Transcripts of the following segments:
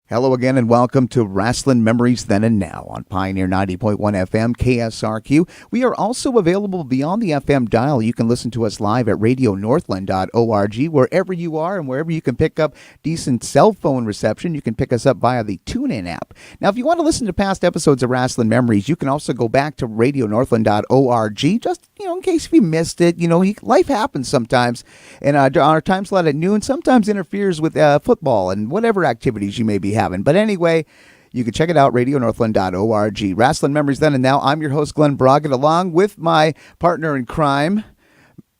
Hello again and welcome to Rasslin Memories Then and Now on Pioneer 90.1 FM KSRQ. We are also available beyond the FM dial. You can listen to us live at radionorthland.org. Wherever you are and wherever you can pick up decent cell phone reception, you can pick us up via the TuneIn app. Now, if you want to listen to past episodes of Rasslin Memories, you can also go back to radionorthland.org just, in case if you missed it. Life happens sometimes, and our time slot at noon sometimes interferes with football and whatever activities you may be having. But anyway, you can check it out, radionorthland.org. Rasslin Memories Then and Now. I'm your host, Glen Braget, along with my partner in crime,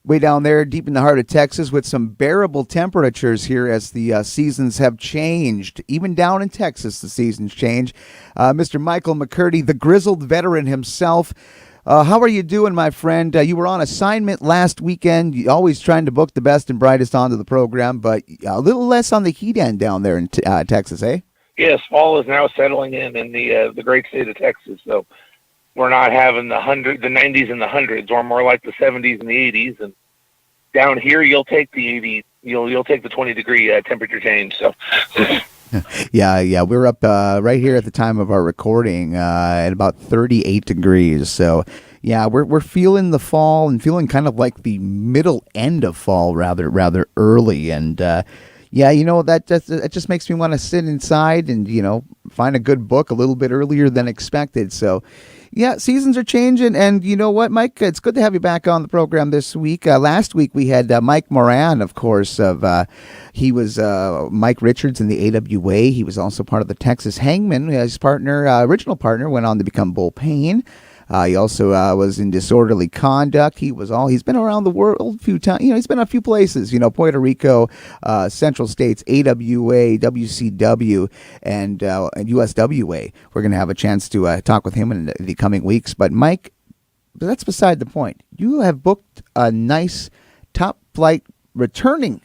way down there deep in the heart of Texas, with some bearable temperatures here as the seasons have changed. Even down in Texas, the seasons change. Mr. Michael McCurdy, the grizzled veteran himself. How are you doing, my friend? You were on assignment last weekend. You're always trying to book the best and brightest onto the program, but a little less on the heat end down there in Texas, eh? Yes, fall is now settling in the great state of Texas. So we're not having the 90s and the hundreds, or more like the 70s and the 80s. And down here, you'll take the 80, you'll take the 20-degree temperature change. So. Yeah, we're up right here at the time of our recording at about 38 degrees. So, yeah, we're feeling the fall and feeling kind of like the middle end of fall rather early. And yeah, that just makes me want to sit inside and find a good book a little bit earlier than expected. So, yeah, seasons are changing, and you know what, Mike? It's good to have you back on the program this week. Last week we had Mike Moran, of course. He was Mike Richards in the AWA. He was also part of the Texas Hangman. His original partner, went on to become Bull Payne. He also was in Disorderly Conduct. He's been around the world a few times. He's been a few places. Puerto Rico, Central States, AWA, WCW, and USWA. We're going to have a chance to talk with him in the coming weeks. But Mike, that's beside the point. You have booked a nice top flight returning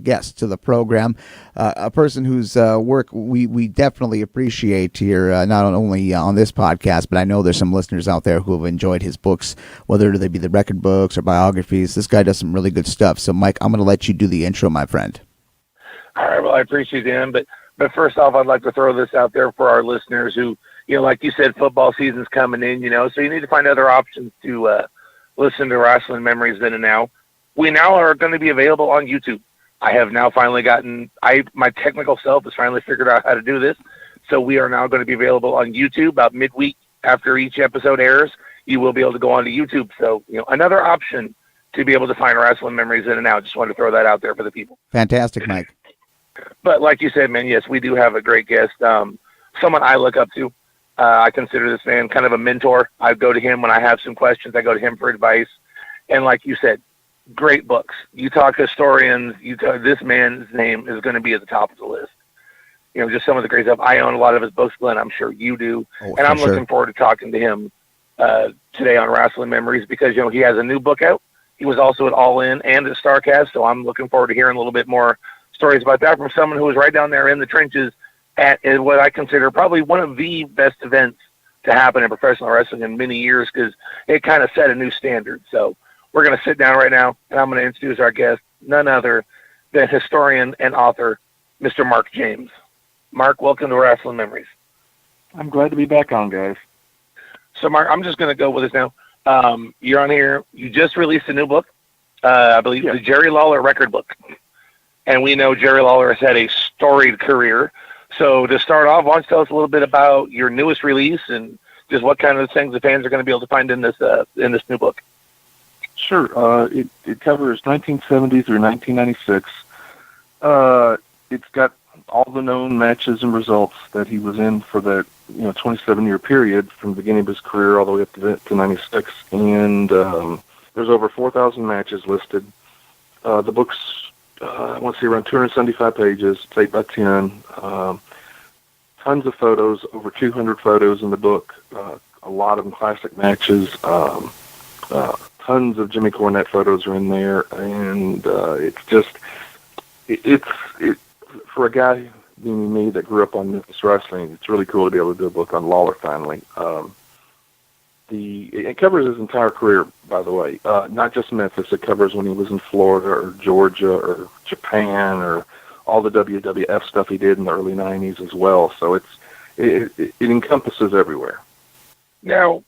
guest to the program, a person whose work we definitely appreciate here, not only on this podcast, but I know there's some listeners out there who have enjoyed his books, whether they be the record books or biographies. This guy does some really good stuff. So, Mike, I'm going to let you do the intro, my friend. All right, well, I appreciate him, but first off, I'd like to throw this out there for our listeners who, like you said, football season's coming in, so you need to find other options to listen to Rasslin Memories Then and Now. We now are going to be available on YouTube. I have now finally my technical self has finally figured out how to do this. So we are now going to be available on YouTube about midweek after each episode airs. You will be able to go onto YouTube. So, another option to be able to find Rasslin Memories In and Out. Just wanted to throw that out there for the people. Fantastic, Mike. But like you said, man, yes, we do have a great guest. Someone I look up to. I consider this man kind of a mentor. I go to him when I have some questions. I go to him for advice. And like you said, great books. You talk historians, this man's name is going to be at the top of the list. Just some of the great stuff. I own a lot of his books, Glenn. I'm sure you do. And I'm looking forward to talking to him today on Rasslin Memories because, he has a new book out. He was also at All In and at StarCast, so I'm looking forward to hearing a little bit more stories about that from someone who was right down there in the trenches at what I consider probably one of the best events to happen in professional wrestling in many years because it kind of set a new standard. So we're going to sit down right now, and I'm going to introduce our guest, none other than historian and author, Mr. Mark James. Mark, welcome to Rasslin Memories. I'm glad to be back on, guys. So, Mark, I'm just going to go with this now. You're on here. You just released a new book, I believe, the Jerry Lawler Record Book. And we know Jerry Lawler has had a storied career. So to start off, why don't you tell us a little bit about your newest release and just what kind of things the fans are going to be able to find in this new book? Sure. It covers 1970 through 1996. It's got all the known matches and results that he was in for that 27-year period from the beginning of his career all the way up to 96. And there's over 4,000 matches listed. The book's, I want to say, around 275 pages. It's 8 by 10. Tons of photos, over 200 photos in the book. A lot of them classic matches. Tons of Jimmy Cornette photos are in there, and it's for a guy being me that grew up on Memphis wrestling. It's really cool to be able to do a book on Lawler finally. It covers his entire career, by the way, not just Memphis. It covers when he was in Florida or Georgia or Japan or all the WWF stuff he did in the early 90s as well. So it encompasses everywhere. Now,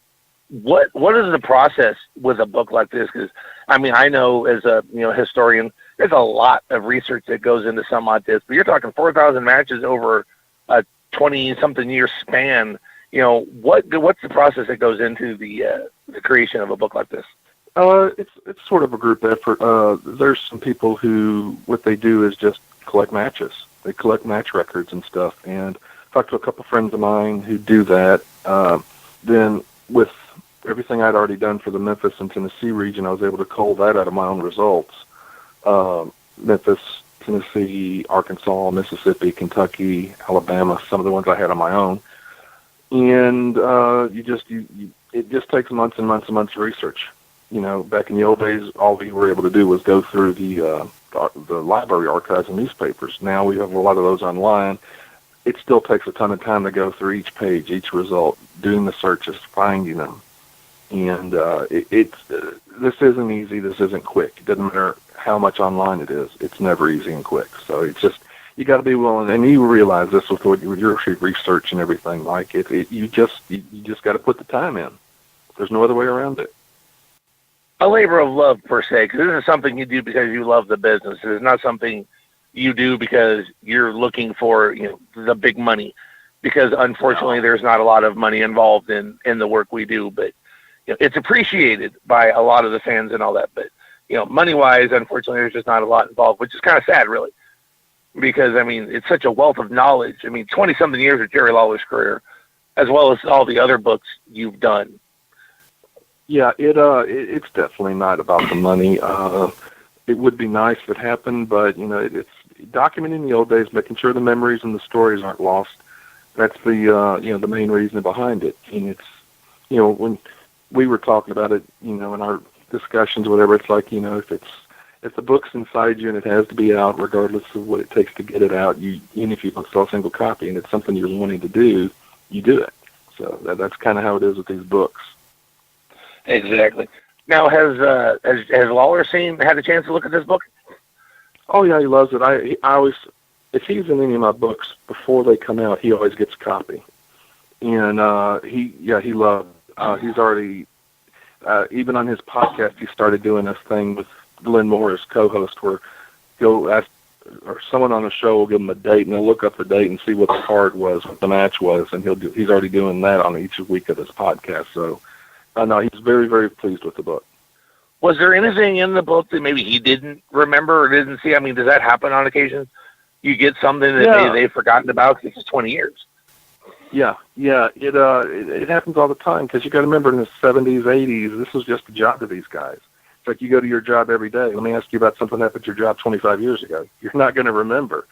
what is the process with a book like this? Because, I mean, I know as a historian, there's a lot of research that goes into something like this, but you're talking 4,000 matches over a 20-something year span. What's the process that goes into the creation of a book like this? It's sort of a group effort. There's some people who, what they do is just collect matches. They collect match records and stuff. And I talked to a couple friends of mine who do that. Then with everything I'd already done for the Memphis and Tennessee region, I was able to cull that out of my own results. Memphis, Tennessee, Arkansas, Mississippi, Kentucky, Alabama, some of the ones I had on my own. And it just takes months and months and months of research. Back in the old days, all we were able to do was go through the library archives and newspapers. Now we have a lot of those online. It still takes a ton of time to go through each page, each result, doing the searches, finding them. And this isn't easy. This isn't quick. It doesn't matter how much online it is. It's never easy and quick. So it's just, you got to be willing, and you realize this with your research and everything. Like you just got to put the time in. There's no other way around it. A labor of love, per se, because this is something you do because you love the business. It is not something you do because you're looking for the big money. Because unfortunately, there's not a lot of money involved in the work we do, but it's appreciated by a lot of the fans and all that. But money-wise, unfortunately, there's just not a lot involved, which is kind of sad, really. Because, I mean, it's such a wealth of knowledge. I mean, 20-something years of Jerry Lawler's career, as well as all the other books you've done. Yeah, it's definitely not about the money. It would be nice if it happened, but, it's documenting the old days, making sure the memories and the stories aren't lost. That's the main reason behind it. And it's, when we were talking about it, in our discussions, whatever, it's like, if the book's inside you and it has to be out, regardless of what it takes to get it out, even if you don't sell a single copy and it's something you're wanting to do, you do it. So that's kind of how it is with these books. Exactly. Now, has Lawler had a chance to look at this book? Oh yeah, he loves it. I always, if he's in any of my books before they come out, he always gets a copy, and he loved. He's already even on his podcast, he started doing this thing with Glenn Moore as co-host, where he'll ask, or someone on the show will give him a date, and they'll look up the date and see what the card was, what the match was, and he's already doing that on each week of his podcast. So, no, he's very, very pleased with the book. Was there anything in the book that maybe he didn't remember or didn't see? I mean, does that happen on occasion? You get something that they've forgotten about because it's 20 years. Yeah. It happens all the time, because you got to remember, in the 70s, 80s, this was just a job to these guys. It's like you go to your job every day. Let me ask you about something that happened at your job 25 years ago. You're not going to remember.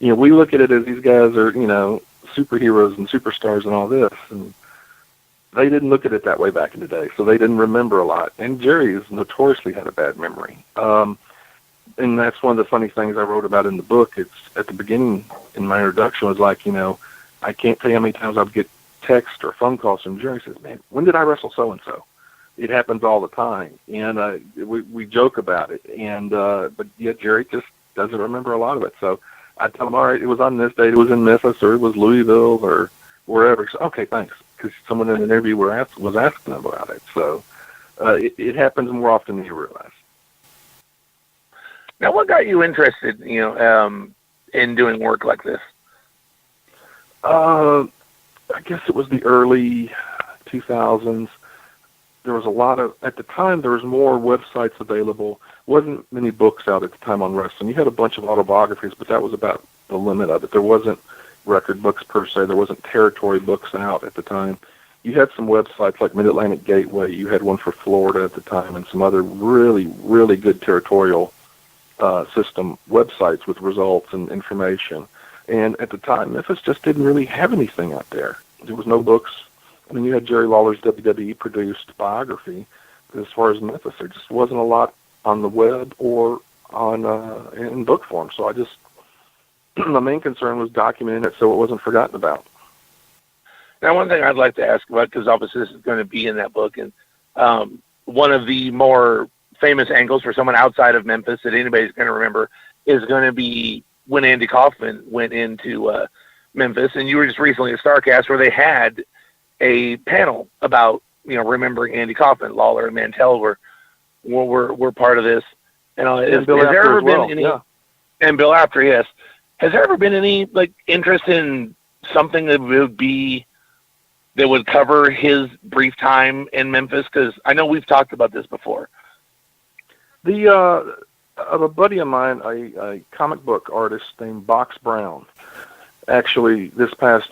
We look at it as these guys are, superheroes and superstars and all this, and they didn't look at it that way back in the day, so they didn't remember a lot. And Jerry has notoriously had a bad memory. And that's one of the funny things I wrote about in the book. It's at the beginning in my introduction was like, I can't tell you how many times I would get text or phone calls from Jerry. He says, "Man, when did I wrestle so-and-so?" It happens all the time. And we joke about it. And but yet Jerry just doesn't remember a lot of it. So I tell him, all right, it was on this date, it was in Memphis, or it was Louisville, or wherever. So, okay, thanks. Because someone in an interview was asking about it. So it happens more often than you realize. Now, what got you interested, in doing work like this? I guess it was the early 2000s. There was a lot of, at the time, there was more websites available. Wasn't many books out at the time on wrestling. You had a bunch of autobiographies, but that was about the limit of it. There wasn't record books per se. There wasn't territory books out at the time. You had some websites like Mid-Atlantic Gateway. You had one for Florida at the time, and some other really, really good territorial system websites with results and information. And at the time, Memphis just didn't really have anything out there. There was no books. I mean, you had Jerry Lawler's WWE-produced biography. But as far as Memphis, there just wasn't a lot on the web or on in book form. So I just, my main concern was documenting it so it wasn't forgotten about. Now, one thing I'd like to ask about, because obviously this is going to be in that book, and one of the more famous angles for someone outside of Memphis that anybody's going to remember is going to be when Andy Kaufman went into Memphis, and you were just recently at StarCast where they had a panel about, remembering Andy Kaufman. Lawler and Mantell were part of this. And has there ever been any? Yeah. And Bill Apter, yes. Has there ever been any interest in something that would cover his brief time in Memphis? Because I know we've talked about this before. A buddy of mine, a comic book artist named Box Brown, actually this past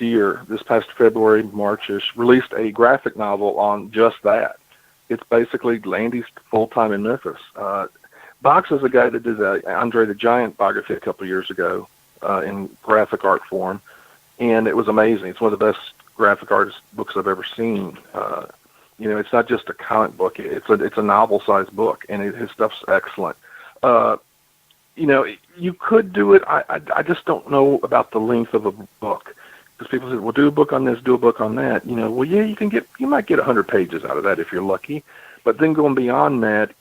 February, March-ish, released a graphic novel on just that. It's basically Andy's full-time in Memphis. Box is a guy that did Andre the Giant biography a couple of years ago in graphic art form, and it was amazing. It's one of the best graphic artist books I've ever seen. It's not just a comic book; it's a novel-sized book, and his stuff's excellent. You could do it. I just don't know about the length of a book, because people say, "Well, do a book on this, do a book on that." Well, yeah, you might get 100 pages out of that if you're lucky, but then going beyond that,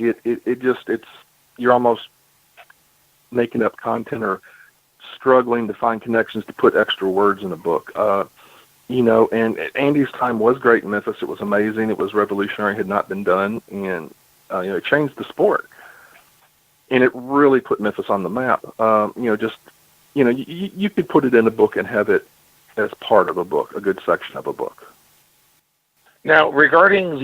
you're almost making up content or struggling to find connections to put extra words in a book. And Andy's time was great in Memphis. It was amazing. It was revolutionary. It had not been done, and it changed the sport. And it really put Memphis on the map. You could put it in a book and have it as part of a book, a good section of a book. Now, regarding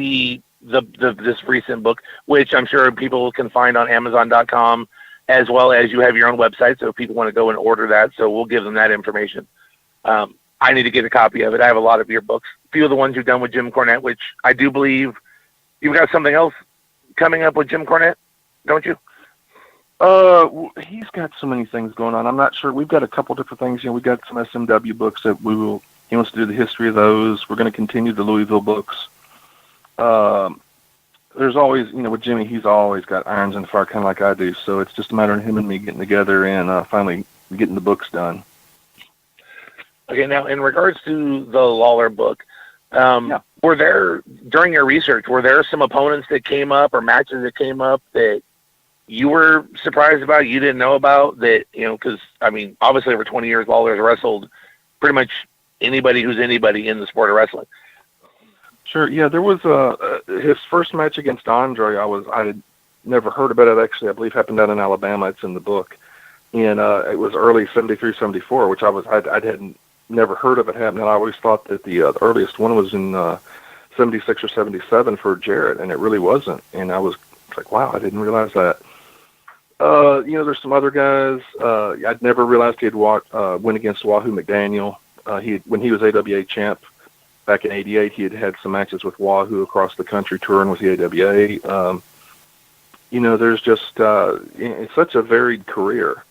this recent book, which I'm sure people can find on Amazon.com, as well as you have your own website, so if people want to go and order that, so we'll give them that information. I need to get a copy of it. I have a lot of your books, a few of the ones you've done with Jim Cornette, which I do believe you've got something else coming up with Jim Cornette, don't you? He's got so many things going on. I'm not sure. We've got a couple different things. We've got some SMW books that he wants to do the history of those. We're going to continue the Louisville books. There's always, with Jimmy, he's always got irons in the fire, kind of like I do. So it's just a matter of him and me getting together and finally getting the books done. Okay, now in regards to the Lawler book, were there, during your research, were there some opponents that came up or matches that came up that you were surprised about, you didn't know about, that, because, obviously over 20 years, Lawler's wrestled pretty much anybody who's anybody in the sport of wrestling. Sure, yeah, there was his first match against Andre, I had never heard about it, actually, I believe happened down in Alabama, it's in the book, and it was early 73, 74, which I hadn't never heard of it happening. I always thought that the earliest one was in 76 or 77 for Jarrett, and it really wasn't, and I was like, wow, I didn't realize that. There's some other guys. I'd never realized he had went against Wahoo McDaniel. When he was AWA champ back in '88, he had some matches with Wahoo across the country touring with the AWA. There's just it's such a varied career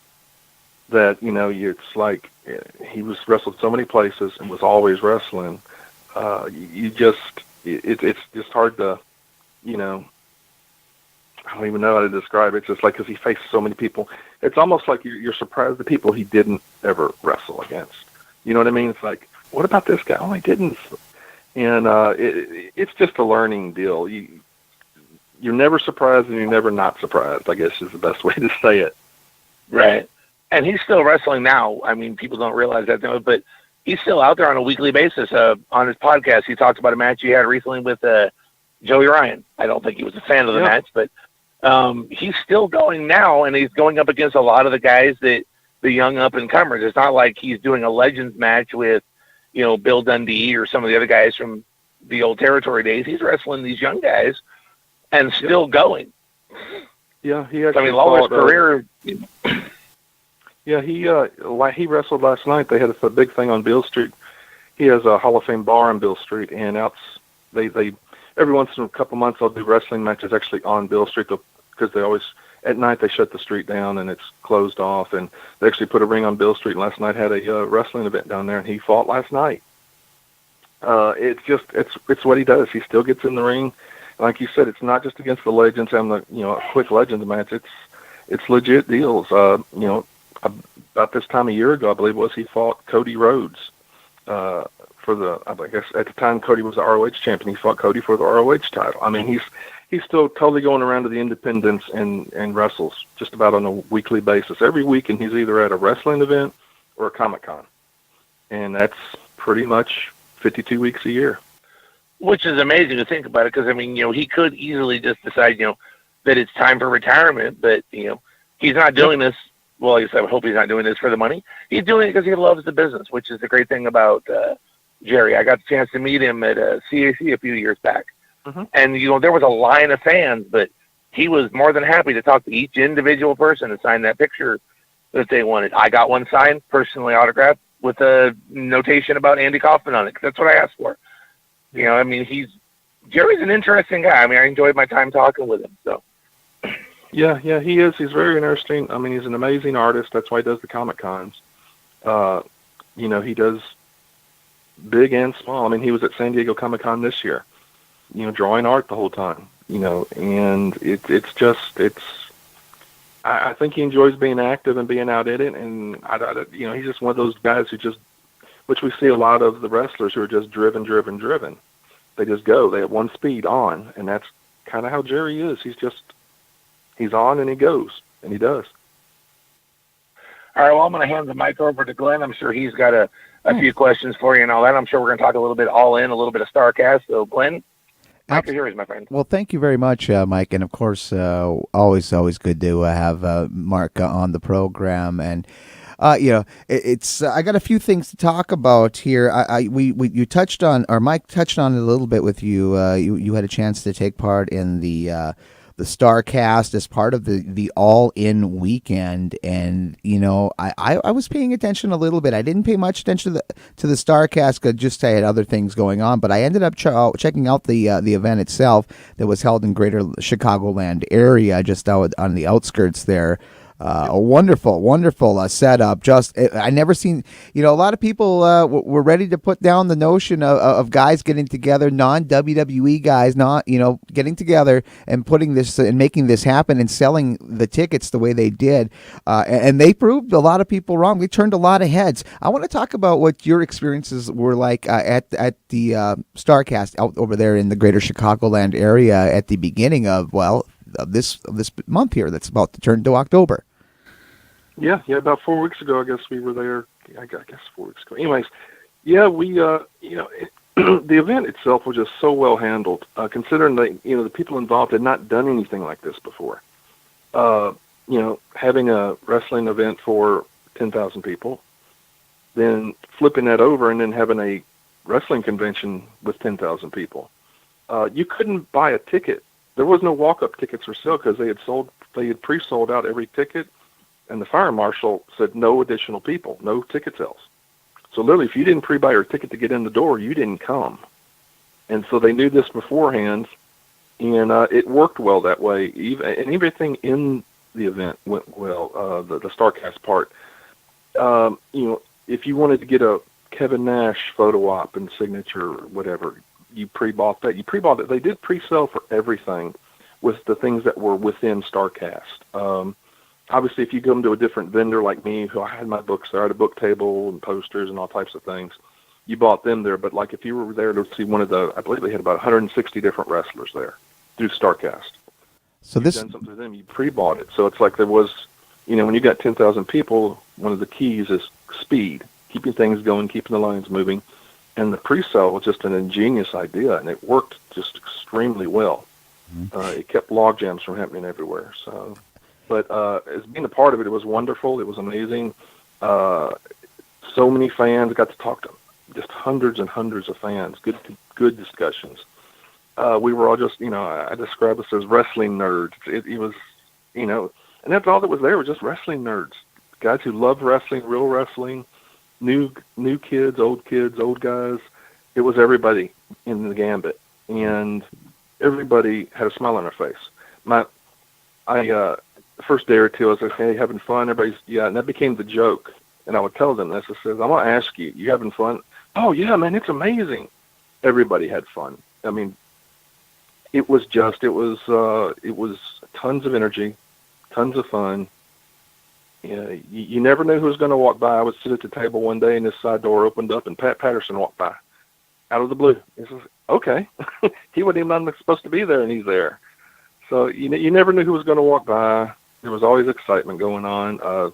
that it's like he was wrestled so many places and was always wrestling. It's just hard to I don't even know how to describe it. It's just like, because he faced so many people, it's almost like you're surprised the people he didn't ever wrestle against. You know what I mean? It's like, what about this guy? Oh, he didn't. And it's just a learning deal. You're never surprised and you're never not surprised, I guess is the best way to say it. Right. And he's still wrestling now. People don't realize that, but he's still out there on a weekly basis. On his podcast, he talked about a match he had recently with Joey Ryan. I don't think he was a fan of the match, but he's still going now, and he's going up against a lot of the guys the young up-and-comers. It's not like he's doing a Legends match with, Bill Dundee or some of the other guys from the old territory days. He's wrestling these young guys and still going. Yeah, he actually Lawler's career... Yeah, he wrestled last night. They had a big thing on Beale Street. He has a Hall of Fame bar on Beale Street, and they every once in a couple months they'll do wrestling matches actually on Beale Street, because they always, at night they shut the street down and it's closed off, and they actually put a ring on Beale Street, and last night had a wrestling event down there, and he fought last night. It's what he does. He still gets in the ring. Like you said, it's not just against the legends and a quick Legends match. It's legit deals. About this time a year ago, I believe it was, he fought Cody Rhodes I guess at the time Cody was the ROH champion. He fought Cody for the ROH title. he's still totally going around to the independents and wrestles just about on a weekly basis. Every weekend he's either at a wrestling event or a Comic-Con. And that's pretty much 52 weeks a year. Which is amazing to think about it, because, I mean, he could easily just decide, that it's time for retirement, but, he's not doing this. Well, I guess I hope he's not doing this for the money. He's doing it because he loves the business, which is the great thing about Jerry. I got the chance to meet him at CAC a few years back. Mm-hmm. And, there was a line of fans, but he was more than happy to talk to each individual person and sign that picture that they wanted. I got one signed, personally autographed, with a notation about Andy Kaufman on it, 'cause that's what I asked for. I mean, Jerry's an interesting guy. I mean, I enjoyed my time talking with him, so. Yeah, he is. He's very interesting. I mean, he's an amazing artist. That's why he does the Comic-Cons. He does big and small. I mean, he was at San Diego Comic-Con this year, drawing art the whole time, and I think he enjoys being active and being out in it. And, he's just one of those guys which we see a lot of the wrestlers who are just driven. They just go. They have one speed on, and that's kind of how Jerry is. He's on and he goes, and he does. All right, well, I'm going to hand the mic over to Glenn. I'm sure he's got a few questions for you and all that. I'm sure we're going to talk a little bit all in, a little bit of StarCast. So, Glenn, Mike is yours, my friend. Well, thank you very much, Mike. And, of course, always good to have Mark on the program. And, it's I got a few things to talk about here. You touched on, or Mike touched on it a little bit with you. You had a chance to take part in the StarCast as part of the all-in weekend, and I was paying attention a little bit. I didn't pay much attention to the StarCast because just I had other things going on, but I ended up checking out the event itself that was held in Greater Chicagoland area, just out on the outskirts there. A wonderful setup. I never seen, a lot of people were ready to put down the notion of guys getting together, non-WWE guys, not, getting together and putting this and making this happen and selling the tickets the way they did. And they proved a lot of people wrong. They turned a lot of heads. I want to talk about what your experiences were like at the StarCast out over there in the Greater Chicagoland area at the beginning of this month here that's about to turn to October. Yeah, about 4 weeks ago, I guess we were there. I guess 4 weeks ago. Anyways, yeah, we, the event itself was just so well handled, considering that, the people involved had not done anything like this before. Having a wrestling event for 10,000 people, then flipping that over and then having a wrestling convention with 10,000 people. You couldn't buy a ticket. There was no walk-up tickets for sale because they had pre-sold out every ticket. And the fire marshal said no additional people, no ticket sales. So literally, if you didn't pre-buy your ticket to get in the door, you didn't come. And so they knew this beforehand, and it worked well that way. And everything in the event went well, the StarCast part. If you wanted to get a Kevin Nash photo op and signature or whatever, you pre-bought that. You pre-bought it. They did pre-sell for everything with the things that were within StarCast. Obviously, if you go to a different vendor like me, who I had my books there, I had a book table and posters and all types of things, you bought them there. But like if you were there to see I believe they had about 160 different wrestlers there through StarCast. So You've done something to them, you pre-bought it. So it's like there was, when you got 10,000 people, one of the keys is speed, keeping things going, keeping the lines moving. And the pre-sale was just an ingenious idea, and it worked just extremely well. Mm-hmm. It kept log jams from happening everywhere. But as being a part of it, it was wonderful. It was amazing. So many fans. Got to talk to just hundreds and hundreds of fans. Good discussions. We were all just, I describe us as wrestling nerds. It was, and that's all that was there was just wrestling nerds. Guys who love wrestling, real wrestling, new kids, old guys. It was everybody in the gambit. And everybody had a smile on their face. The first day or two, I was like, hey, having fun? Everybody's, yeah, and that became the joke. And I would tell them this. I said, I'm going to ask you, you having fun? Oh, yeah, man, it's amazing. Everybody had fun. I mean, it was tons of energy, tons of fun. You never knew who was going to walk by. I would sit at the table one day, and this side door opened up, and Pat Patterson walked by out of the blue. He says, okay. He wasn't even supposed to be there, and he's there. So you never knew who was going to walk by. There was always excitement going on.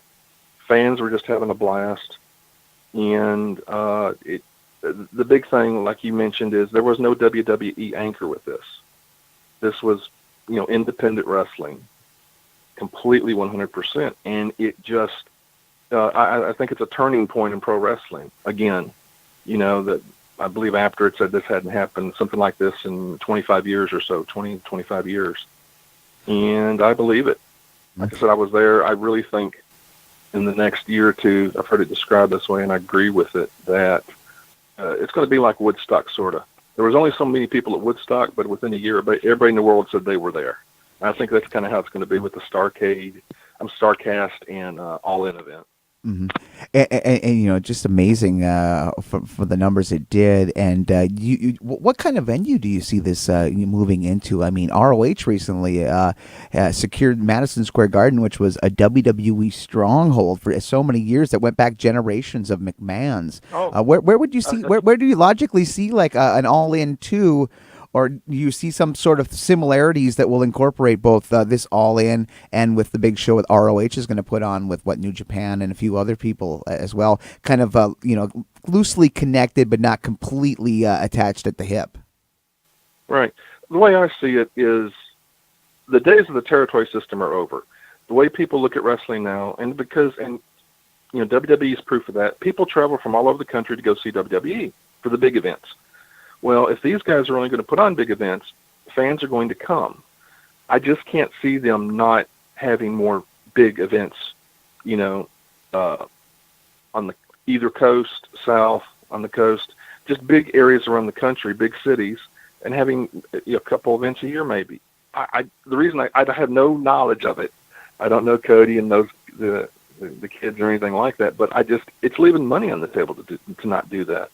Fans were just having a blast. And the big thing, like you mentioned, is there was no WWE anchor with this. This was, independent wrestling, completely 100%. And it just, I think it's a turning point in pro wrestling. Again, that I believe after it said this hadn't happened, something like this in 25 years or so, 25 years. And I believe it. Like I said, I was there. I really think in the next year or two, I've heard it described this way, and I agree with it, that it's going to be like Woodstock, sort of. There was only so many people at Woodstock, but within a year, everybody in the world said they were there. And I think that's kind of how it's going to be with the Starcast and All In event. Mm-hmm. And just amazing for the numbers it did. And what kind of venue do you see this moving into? I mean, ROH recently secured Madison Square Garden, which was a WWE stronghold for so many years that went back generations of McMahons. Where would you see? Where do you logically see like an All In 2? Or do you see some sort of similarities that will incorporate both this All In and with the big show that ROH is going to put on with New Japan and a few other people as well, kind of loosely connected but not completely attached at the hip? Right. The way I see it is the days of the territory system are over. The way people look at wrestling now, and WWE is proof of that. People travel from all over the country to go see WWE for the big events. Well, if these guys are only going to put on big events, fans are going to come. I just can't see them not having more big events, on the either coast, south, on the coast, just big areas around the country, big cities, and having a couple events a year maybe. The reason I have no knowledge of it, I don't know Cody and the kids or anything like that, but it's leaving money on the table to not do that.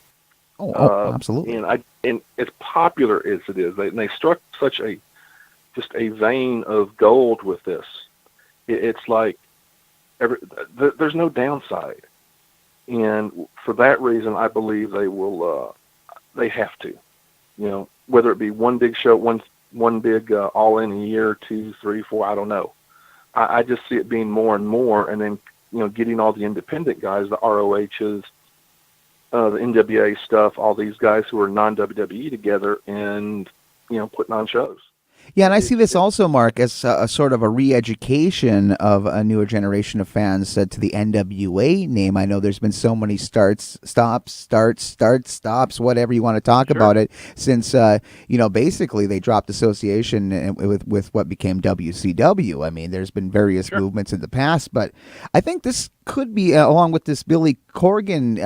Oh, absolutely. And as popular as it is, they struck such a vein of gold with this. It's like there's no downside, and for that reason, I believe they will. They have to, whether it be one big show, one big All In a year, 2, 3, 4. I don't know. I just see it being more and more, and then getting all the independent guys, the ROHs. The NWA stuff, all these guys who are non-WWE together and, putting on shows. Yeah, and I see this also, Mark, as a sort of a re-education of a newer generation of fans to the NWA name. I know there's been so many stops, whatever you want to talk about it, since, basically they dropped association with what became WCW. I mean, there's been various movements in the past, but I think this could be, along with this Billy Corgan,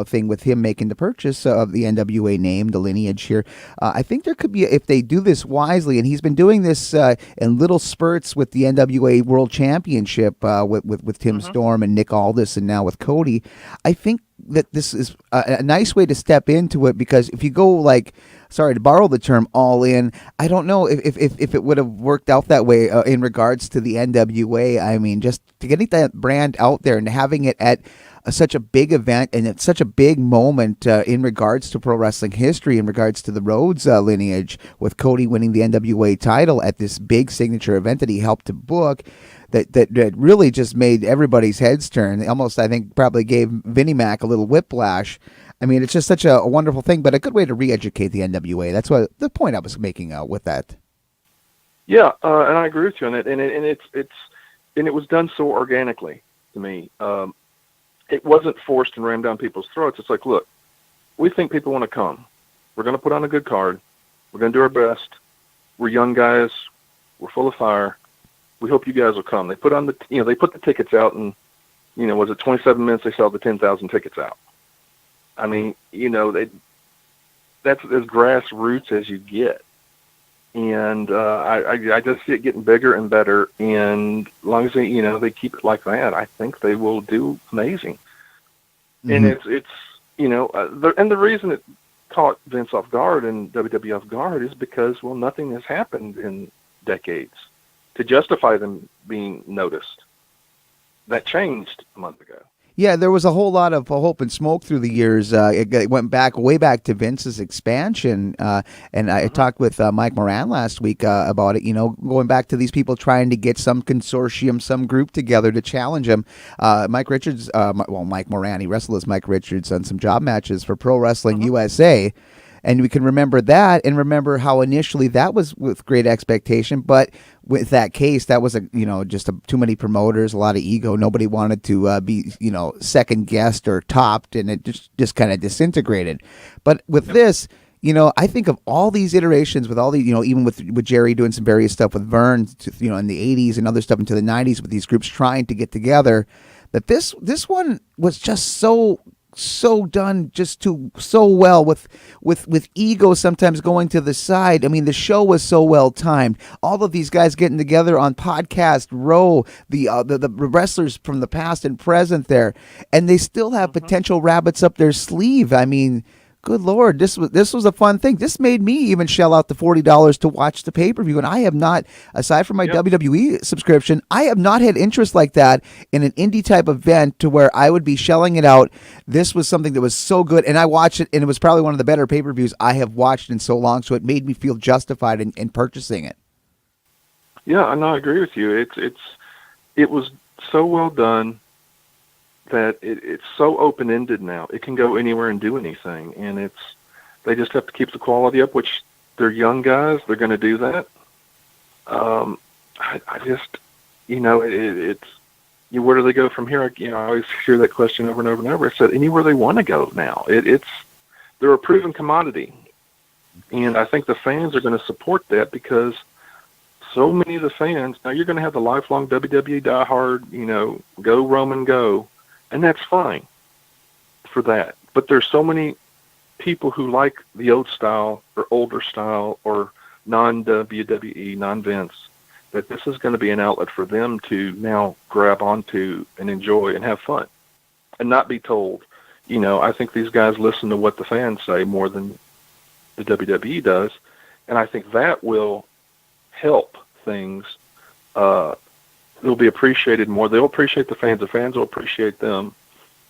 thing with him making the purchase of the NWA name, the lineage here. I think there could be, if they do this wisely, and he's been doing this in little spurts with the NWA World Championship with Tim Storm and Nick Aldis, and now with Cody. I think that this is a nice way to step into it, because if you go to borrow the term All In, I don't know if it would have worked out that way in regards to the NWA. I mean, just to getting that brand out there and having it at such a big event and it's such a big moment in regards to pro wrestling history, in regards to the Rhodes lineage, with Cody winning the NWA title at this big signature event that he helped to book. That really just made everybody's heads turn. Almost, I think, probably gave Vinnie Mac a little whiplash. I mean, it's just such a wonderful thing, but a good way to re-educate the NWA. That's what the point I was making with that. Yeah, and I agree with you on it. And it was done so organically to me. It wasn't forced and rammed down people's throats. It's like, look, we think people want to come. We're going to put on a good card. We're going to do our best. We're young guys. We're full of fire. We hope you guys will come. They put on they put the tickets out, and was it 27 minutes? They sold the 10,000 tickets out. I mean, that's as grassroots as you get, and I just see it getting bigger and better. And as long as they keep it like that, I think they will do amazing. Mm-hmm. And it's and the reason it caught Vince off guard and WWE off guard is because nothing has happened in decades to justify them being noticed. That changed a month ago. Yeah, there was a whole lot of hope and smoke through the years. It went way back to Vince's expansion, and I talked with Mike Moran last week about it. Going back to these people trying to get some consortium, some group together to challenge him. Mike Richards, Mike Moran, he wrestled as Mike Richards on some job matches for Pro Wrestling USA. And we can remember that, and remember how initially that was with great expectation, but with that case, that was just too many promoters, a lot of ego. Nobody wanted to be second guessed or topped, and it just kind of disintegrated. But with this, I think of all these iterations with all the even with Jerry doing some various stuff with Vern, in the '80s and other stuff into the '90s with these groups trying to get together. That this one was just so done so well with ego sometimes going to the side. I mean, the show was so well timed. All of these guys getting together on Podcast Row, the wrestlers from the past and present there, and they still have potential rabbits up their sleeve. I mean, good Lord, this was a fun thing. This made me even shell out the $40 to watch the pay-per-view, and I have not, aside from my WWE subscription, I have not had interest like that in an indie type event to where I would be shelling it out. This was something that was so good, and I watched it, and it was probably one of the better pay-per-views I have watched in so long, so it made me feel justified in purchasing it. Yeah, and I agree with you. It was so well done that it's so open-ended now. It can go anywhere and do anything, and they just have to keep the quality up, which they're young guys. They're going to do that. I just, it's where do they go from here? I always hear that question over and over and over. I said anywhere they want to go now. They're a proven commodity, and I think the fans are going to support that because so many of the fans now you're going to have the lifelong WWE diehard, go Roman go. And that's fine for that. But there's so many people who like the old style or older style or non-WWE, non-Vince, that this is going to be an outlet for them to now grab onto and enjoy and have fun and not be told. I think these guys listen to what the fans say more than the WWE does. And I think that will help things. They'll be appreciated more. They'll appreciate the fans will appreciate them,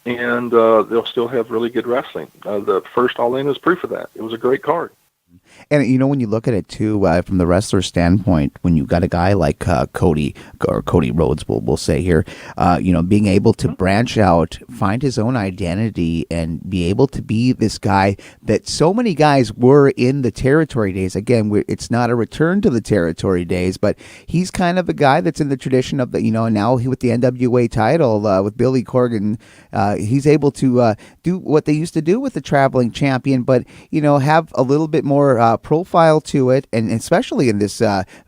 and they'll still have really good wrestling. The first All In is proof of that. It was a great card. And when you look at it too, from the wrestler standpoint, when you got a guy like Cody Rhodes, we'll say here, being able to branch out, find his own identity, and be able to be this guy that so many guys were in the territory days. Again, it's not a return to the territory days, but he's kind of a guy that's in the tradition of the, now with the NWA title with Billy Corgan, he's able to do what they used to do with the traveling champion, but have a little bit more profile to it, and especially in this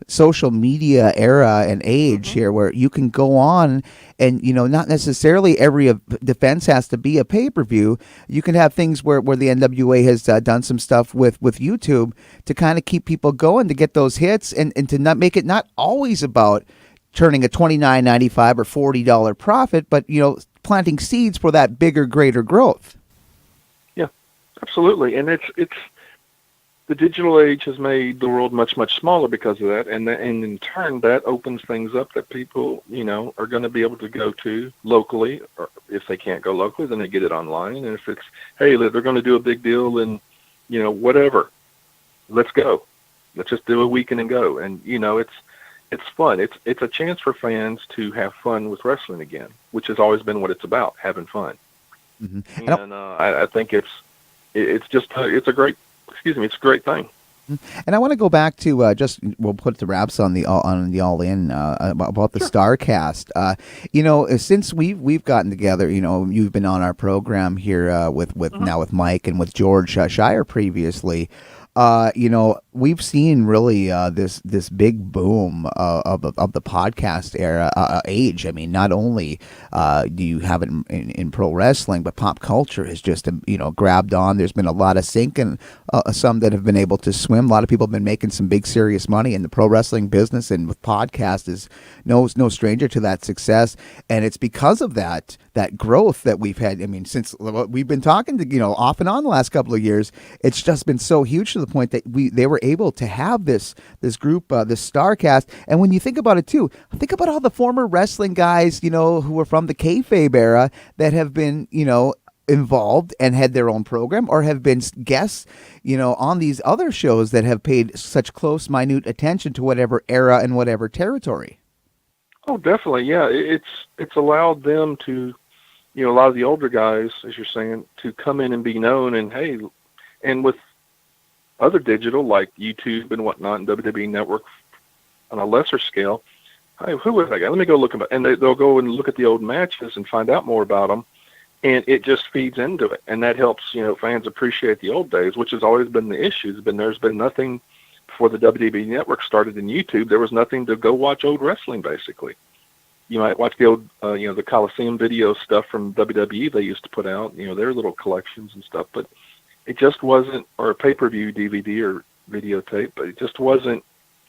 social media era and age here, where you can go on and not necessarily every defense has to be a pay-per-view. You can have things where the NWA has done some stuff with YouTube to kind of keep people going, to get those hits, and to not make it not always about turning a $29.95 or $40 profit, but planting seeds for that bigger, greater growth. Yeah, absolutely. And it's the digital age has made the world much, much smaller because of that, and in turn that opens things up that people, are going to be able to go to locally, or if they can't go locally, then they get it online. And if it's, hey, they're going to do a big deal and, whatever, let's go. Let's just do a weekend and go. And, it's fun. It's a chance for fans to have fun with wrestling again, which has always been what it's about, having fun. Mm-hmm. And I think it's a great thing. And I want to go back to we'll put the wraps on the All In about the StarCast. Since we've gotten together, you've been on our program here with now with Mike and with George Shire previously. We've seen really this big boom of the podcast era age. I mean, not only do you have it in pro wrestling, but pop culture has just grabbed on. There's been a lot of sink and some that have been able to swim. A lot of people have been making some big serious money in the pro wrestling business, and with podcast is no stranger to that success. And it's because of that growth that we've had. I mean, since we've been talking to off and on the last couple of years, it's just been so huge to the point that they were were able to have this group, this star cast. And when you think about it too, think about all the former wrestling guys, who were from the kayfabe era that have been, involved and had their own program or have been guests, on these other shows that have paid such close, minute attention to whatever era and whatever territory. Oh, definitely. Yeah. It's allowed them to, a lot of the older guys, as you're saying, to come in and be known, and hey, and with other digital like YouTube and whatnot and WWE Network on a lesser scale, hey, who was that guy? Let me go look about, and they'll go and look at the old matches and find out more about them. And it just feeds into it, and that helps fans appreciate the old days, which has always been the issue. There's been nothing before the WWE Network started in YouTube. There was nothing to go watch old wrestling. Basically, you might watch the old the Coliseum video stuff from WWE they used to put out, their little collections and stuff. But it just wasn't, or a pay-per-view DVD or videotape, but it just wasn't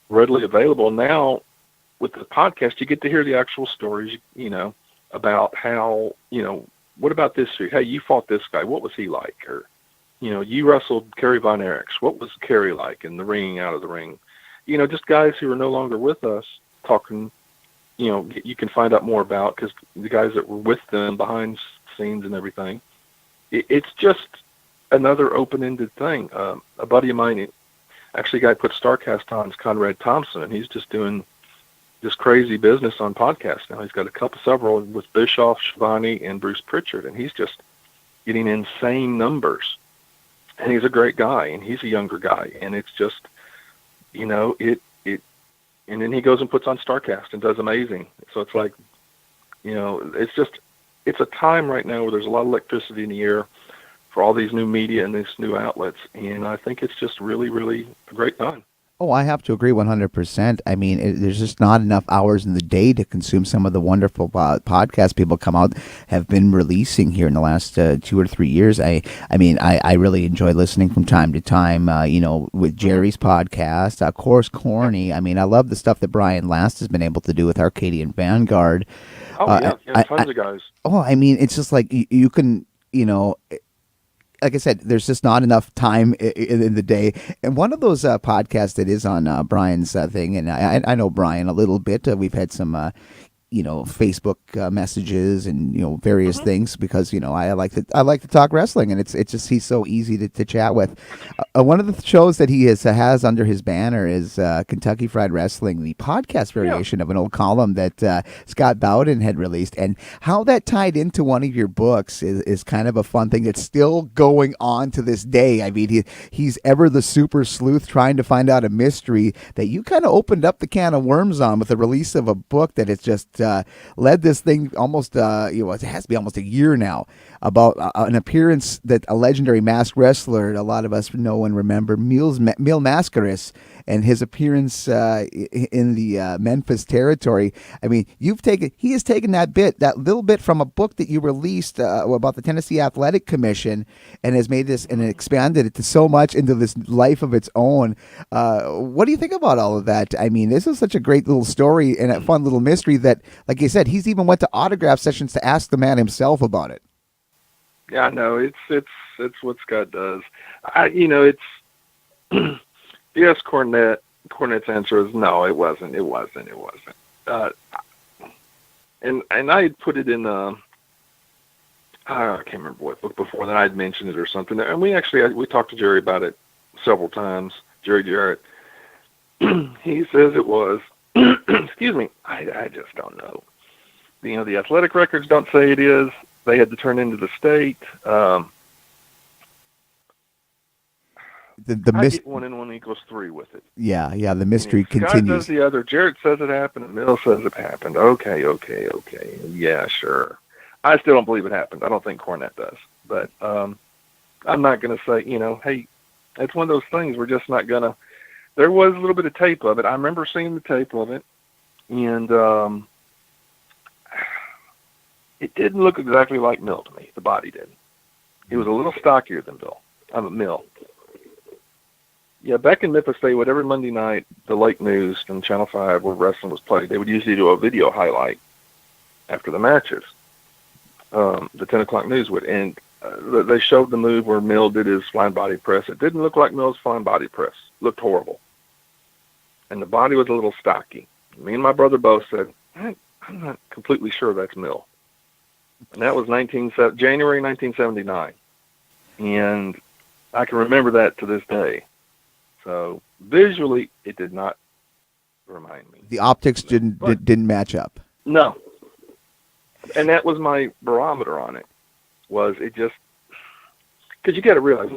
readily available. Now with the podcast, you get to hear the actual stories, about how what about this? Hey, you fought this guy. What was he like? Or, you wrestled Kerry Von Erichs. What was Kerry like in the ring, out of the ring? Just guys who are no longer with us talking, you can find out more about, because the guys that were with them behind scenes and everything. It's just another open-ended thing. A buddy of mine, actually a guy put StarCast on, is Conrad Thompson, and he's just doing this crazy business on podcasts now. He's got several with Bischoff, Schiavone, and Bruce Pritchard, and he's just getting insane numbers. And he's a great guy, and he's a younger guy, and it's just, and then he goes and puts on StarCast and does amazing. So it's like, it's a time right now where there's a lot of electricity in the air for all these new media and these new outlets, and I think it's just really, really a great time. Oh, I have to agree 100%. I mean, there's just not enough hours in the day to consume some of the wonderful podcasts people have been releasing here in the last 2 or 3 years. I really enjoy listening from time to time, with Jerry's podcast, of course, Corny. I mean, I love the stuff that Brian Last has been able to do with Arcadian Vanguard. Oh, yeah, tons of guys. Oh, I mean, it's just like you can, like I said, there's just not enough time in the day. And one of those podcasts that is on Brian's thing, and I know Brian a little bit. We've had some, Facebook messages and various things, because I like to talk wrestling, and it's just he's so easy to chat with. One of the shows that he has under his banner is Kentucky Fried Wrestling, the podcast variation of an old column that Scott Bowden had released, and how that tied into one of your books is kind of a fun thing that's still going on to this day. I mean, he's ever the super sleuth trying to find out a mystery that you kind of opened up the can of worms on with the release of a book that it's just led this thing almost, it has to be almost a year now, about an appearance that a legendary masked wrestler, a lot of us know and remember, Mil Mascaras, and his appearance in the Memphis territory. I mean, he has taken that little bit from a book that you released about the Tennessee Athletic Commission, and has made this and expanded it to so much into this life of its own. What do you think about all of that? I mean, this is such a great little story and a fun little mystery that, like you said, he's even went to autograph sessions to ask the man himself about it. Yeah, I know. It's what Scott does. Yes, Cornette's answer is no, it wasn't. And I had put it in I can't remember what book before that. I'd mentioned it or something. And we talked to Jerry about it several times. Jerry Jarrett. He says it was. Excuse me. I just don't know. The athletic records don't say it is. They had to turn into the state. I get 1 and 1 equals 3 with it. Yeah. The mystery continues. Scott does the other. Jarrett says it happened, and Mil says it happened. Okay. Yeah, sure. I still don't believe it happened. I don't think Cornette does. But I'm not going to say, hey, it's one of those things we're just not going to. There was a little bit of tape of it. I remember seeing the tape of it, and it didn't look exactly like Mil to me. The body didn't. He was a little stockier than Mil. Yeah, back in Memphis, they would every Monday night, the late news and Channel 5 where wrestling was played, they would usually do a video highlight after the matches. The 10 o'clock news would. And they showed the move where Mil did his flying body press. It didn't look like Mil's flying body press. It looked horrible. And the body was a little stocky. Me and my brother both said, I'm not completely sure that's Mil. And that was January 1979. And I can remember that to this day. So visually, it did not remind me. The optics didn't match up. No. And that was my barometer on it. Was it just, because you got to realize,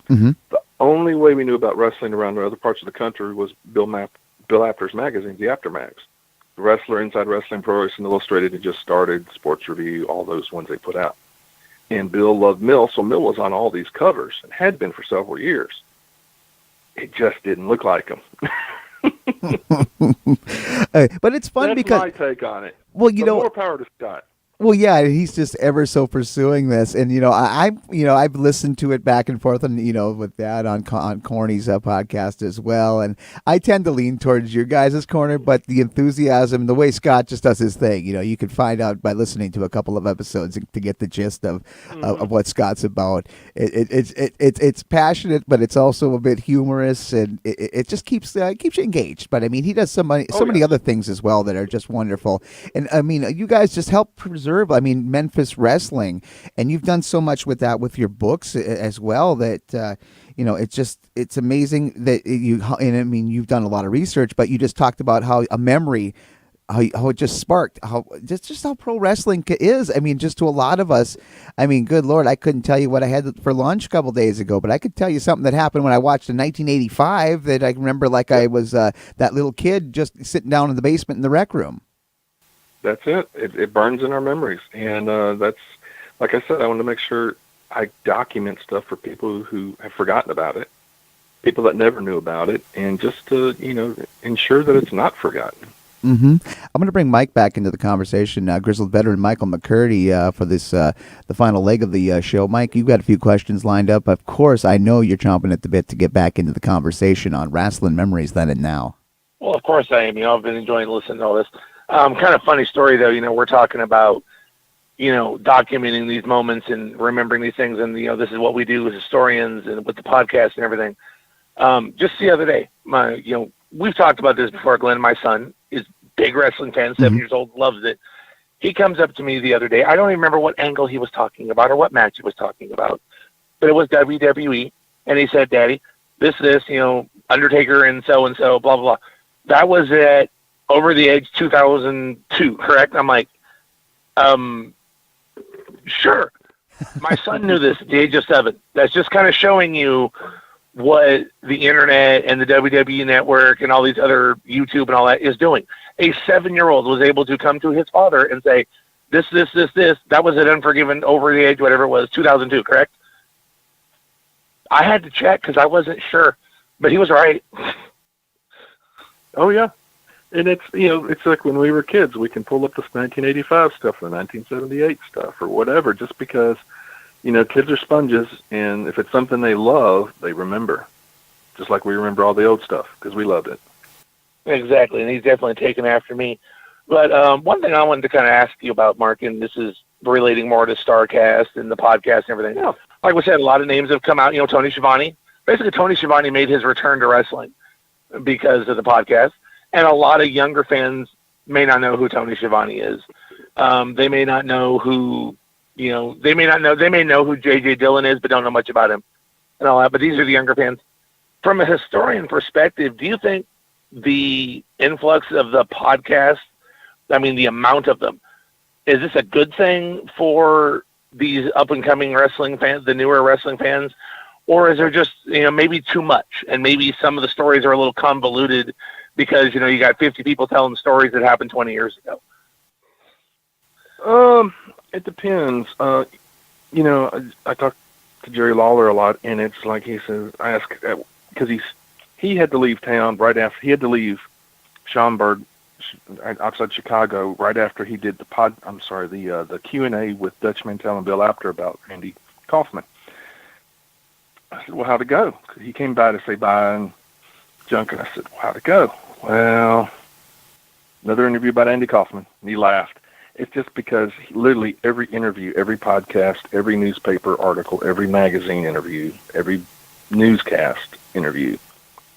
Mm-hmm. the only way we knew about wrestling around the other parts of the country was Bill Apter's magazines, the Aftermags. The Wrestler, Inside Wrestling, Pro Wrestling Illustrated had just started, Sports Review, all those ones they put out. And Bill loved Mil, so Mil was on all these covers and had been for several years. It just didn't look like him. But it's fun because that's my take on it. Well, you know, more power to Scott. Well, yeah, he's just ever so pursuing this, and I've listened to it back and forth, and with that on Corny's podcast as well, and I tend to lean towards your guys' corner, but the enthusiasm, the way Scott just does his thing, you can find out by listening to a couple of episodes to get the gist of what Scott's about. It's passionate, but it's also a bit humorous, and it just keeps you engaged. But I mean, he does so many other things as well that are just wonderful, and I mean, you guys just help preserve. I mean, Memphis wrestling, and you've done so much with that with your books as well. That it's amazing that you've done a lot of research, but you just talked about how a memory, how it just sparked how pro wrestling is. I mean, just to a lot of us. I mean, good Lord, I couldn't tell you what I had for lunch a couple days ago, but I could tell you something that happened when I watched in 1985 that I remember like I was that little kid just sitting down in the basement in the rec room. That's it. It burns in our memories. And that's, like I said, I wanted to make sure I document stuff for people who have forgotten about it, people that never knew about it, and just to, ensure that it's not forgotten. Mm-hmm. I'm going to bring Mike back into the conversation, Grizzled Veteran Michael McCurdy, for this the final leg of the show. Mike, you've got a few questions lined up. Of course, I know you're chomping at the bit to get back into the conversation on Rasslin Memories Then and Now. Well, of course I am. I've been enjoying listening to all this. Kind of funny story, though. We're talking about, documenting these moments and remembering these things. And, this is what we do as historians and with the podcast and everything. Just the other day, we've talked about this before. Glenn, my son, is big wrestling fan, 7 years old, loves it. He comes up to me the other day. I don't even remember what angle he was talking about or what match he was talking about, but it was WWE. And he said, Daddy, this, Undertaker and so, blah, blah, blah. That was at Over the Edge 2002, correct? I'm like, sure. My son knew this at the age of 7. That's just kind of showing you what the internet and the WWE network and all these other YouTube and all that is doing. A 7-year-old was able to come to his father and say, this. That was at Unforgiven, Over the Edge, whatever it was, 2002, correct? I had to check because I wasn't sure, but he was right. Oh, yeah. And it's, it's like when we were kids, we can pull up this 1985 stuff or the 1978 stuff or whatever, just because, kids are sponges, and if it's something they love, they remember. Just like we remember all the old stuff, because we loved it. Exactly, and he's definitely taken after me. But one thing I wanted to kind of ask you about, Mark, and this is relating more to StarCast and the podcast and everything. Yeah. Like we said, a lot of names have come out. Tony Schiavone. Basically, Tony Schiavone made his return to wrestling because of the podcast. And a lot of younger fans may not know who Tony Schiavone is. They may not know who, they may know who J.J. Dillon is, but don't know much about him and all that. But these are the younger fans. From a historian perspective, do you think the influx of the podcast, the amount of them, is this a good thing for these up-and-coming wrestling fans, the newer wrestling fans? Or is there just, maybe too much? And maybe some of the stories are a little convoluted because, you got 50 people telling stories that happened 20 years ago. It depends. I talk to Jerry Lawler a lot, and it's like he says, I ask, because he had to leave town right after, he had to leave Schaumburg outside Chicago right after he did the Q&A with Dutch Mantel and Bill Apter about Randy Kaufman. I said, well, how'd it go? He came by to say bye and junk, and I said, well, how'd it go? Well, another interview about Andy Kaufman, and he laughed. It's just because literally every interview, every podcast, every newspaper article, every magazine interview, every newscast interview,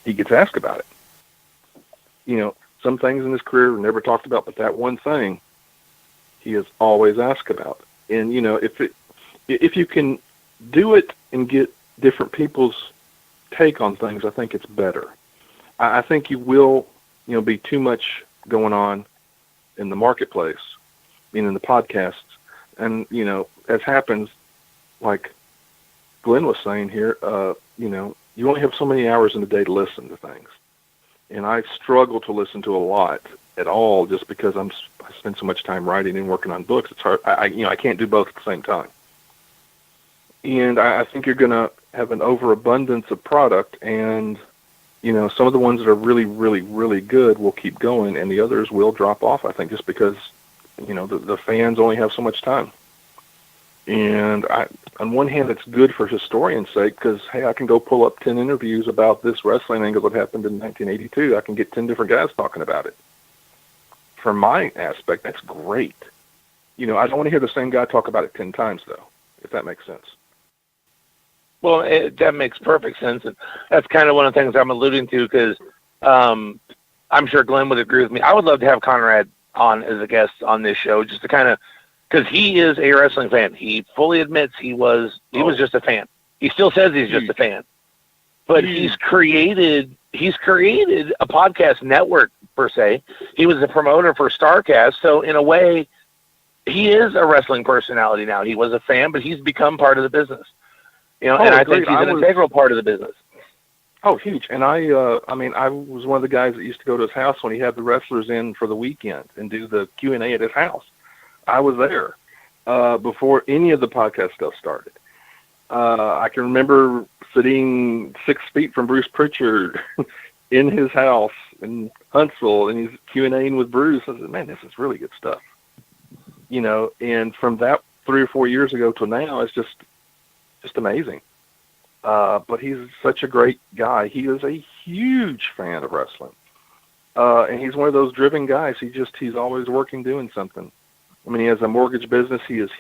he gets asked about it. You know, some things in his career were never talked about, but that one thing he is always asked about. And, you know, if you can do it and get different people's take on things, I think it's better. I think you will, you know, be too much going on in the marketplace, meaning the podcasts. And, you know, as happens, like Glenn was saying here, you know, you only have so many hours in the day to listen to things. And I struggle to listen to a lot at all just because I spend so much time writing and working on books. It's hard. I can't do both at the same time. And I think you're going to have an overabundance of product, and, you know, some of the ones that are really, really, really good will keep going, and the others will drop off, I think, just because, you know, the fans only have so much time. And on one hand, it's good for historians' sake because, hey, I can go pull up 10 interviews about this wrestling angle that happened in 1982. I can get 10 different guys talking about it. From my aspect, that's great. You know, I don't want to hear the same guy talk about it 10 times, though, if that makes sense. Well, that makes perfect sense, and that's kind of one of the things I'm alluding to because I'm sure Glenn would agree with me. I would love to have Conrad on as a guest on this show just to kind of, because he is a wrestling fan. He fully admits he was just a fan. He still says he's just a fan, but he's created a podcast network per se. He was a promoter for StarCast, so in a way, he is a wrestling personality now. He was a fan, but he's become part of the business. You know, and I think he's an integral part of the business. Oh, huge. And I mean, I was one of the guys that used to go to his house when he had the wrestlers in for the weekend and do the Q&A at his house. I was there before any of the podcast stuff started. I can remember sitting 6 feet from Bruce Pritchard in his house in Huntsville, and he's Q&Aing with Bruce. I said, man, this is really good stuff. You know, and from that 3 or 4 years ago to now, it's just amazing. But he's such a great guy. He is a huge fan of wrestling. And he's one of those driven guys. He's always working, doing something. I mean, he has a mortgage business. He is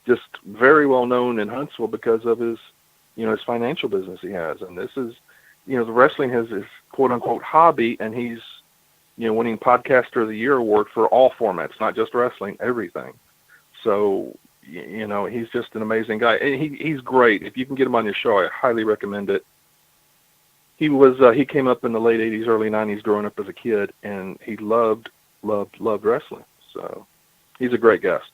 just very well known in Huntsville because of his, you know, his financial business he has. And this is, you know, the wrestling has his quote unquote hobby, and he's, you know, winning Podcaster of the Year award for all formats, not just wrestling, everything. So, you know, he's just an amazing guy. And he's great. If you can get him on your show, I highly recommend it. He came up in the late 80s, early 90s growing up as a kid, and he loved wrestling. So he's a great guest.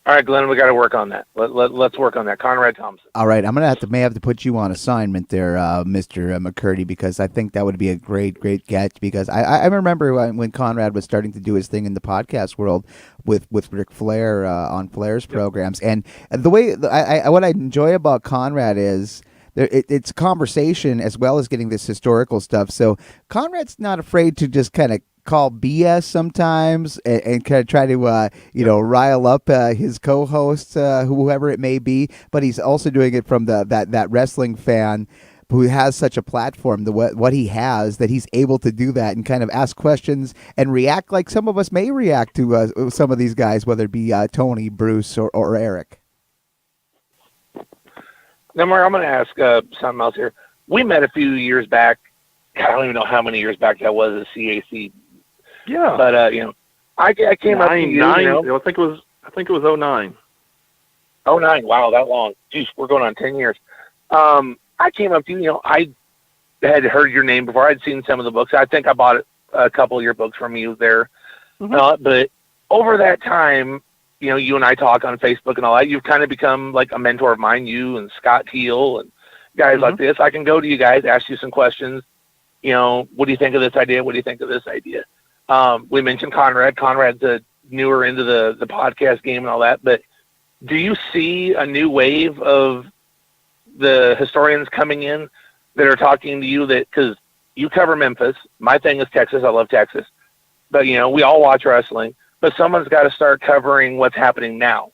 All right, Glenn, we got to work on that. Let's work on that. Conrad Thompson. All right, I'm gonna may have to put you on assignment there, Mr. McCurdy, because I think that would be a great get. Because I remember when Conrad was starting to do his thing in the podcast world with Ric Flair on Flair's programs, and the way what I enjoy about Conrad is it's conversation as well as getting this historical stuff. So Conrad's not afraid to just kind of call BS sometimes and kind of try to rile up his co-hosts, whoever it may be, but he's also doing it from that wrestling fan who has such a platform, what he has, that he's able to do that and kind of ask questions and react like some of us may react to some of these guys, whether it be Tony, Bruce, or Eric. Now, Mark, I'm going to ask something else here. We met a few years back. I don't even know how many years back that was at CAC. Yeah, but I came up to you. I think it was 09. 09. Wow, that long. Jeez, we're going on 10 years. I came up to you. You know, I had heard your name before. I'd seen some of the books. I think I bought a couple of your books from you there. Mm-hmm. But over that time, you know, you and I talk on Facebook and all that. You've kind of become like a mentor of mine. You and Scott Teal and guys like this. I can go to you guys, ask you some questions. You know, what do you think of this idea? What do you think of this idea? We mentioned Conrad. Conrad's newer into the podcast game and all that, but do you see a new wave of the historians coming in that are talking to you because you cover Memphis. My thing is Texas. I love Texas, but you know, we all watch wrestling, but someone's got to start covering what's happening now.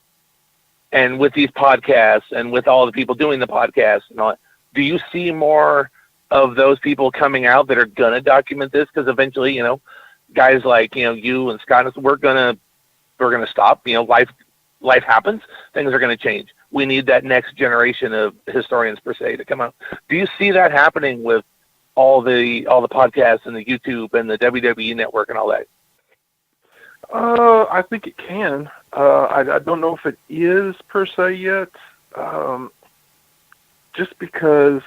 And with these podcasts and with all the people doing the podcasts and all that, do you see more of those people coming out that are going to document this? Because eventually, you know, guys like, you know, you and Scott, we're going to we're going to stop. Life happens. Things are going to change. We need that next generation of historians per se to come out. Do you see that happening with all the podcasts and the YouTube and the WWE network and all that? I think it can. I don't know if it is per se yet. Just because,